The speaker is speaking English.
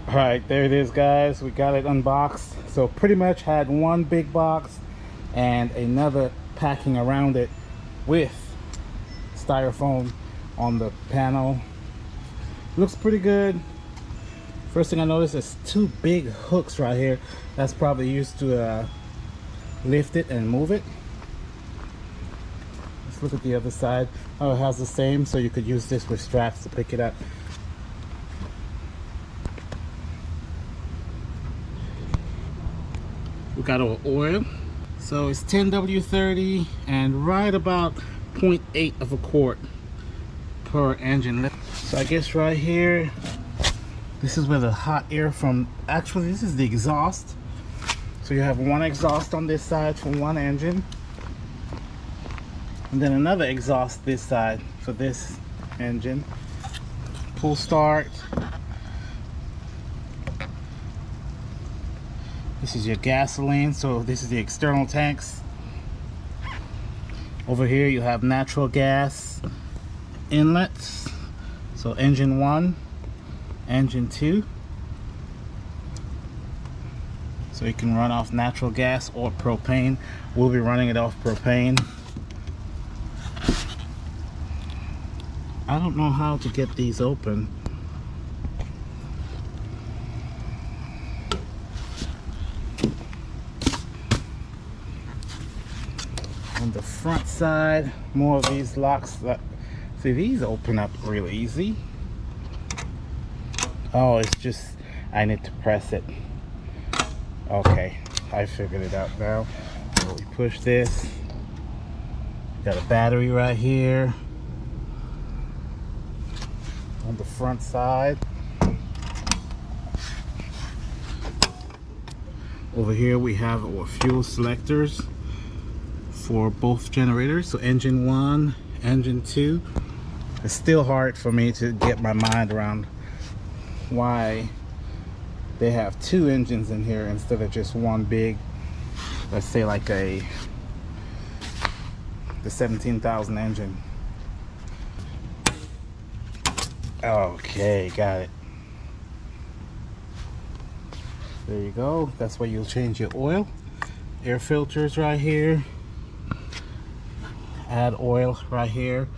All right, there it is, guys. We got it unboxed. So pretty much had one big box and another packing around it with styrofoam on the panel. Looks pretty good. First thing I noticed is two big hooks right here. That's probably used to lift it and move it. Let's look at the other side. Oh, it has the same, so you could use this with straps to pick it up. We got our oil. So it's 10W30 and right about 0.8 of a quart per engine. So I guess right here, this is where the hot air from, actually this is the exhaust. So you have one exhaust on this side for one engine, and then another exhaust this side for this engine. Pull start. This is your gasoline, so this is the external tanks. Over here you have natural gas inlets. So engine 1, engine 2. So you can run off natural gas or propane. We'll be running it off propane. I don't know how to get these open. On the front side, more of these locks. See, these open up real easy. Oh, it's just, I need to press it. Okay, I figured it out now. So we push this. Got a battery right here on the front side. Over here we have our fuel selectors for both generators. So engine 1, engine 2. It's still hard for me to get my mind around why they have two engines in here instead of just one big, let's say like the 17,000 engine. Okay, got it. There you go. That's where you'll change your oil. Air filters right here. Add oil right here.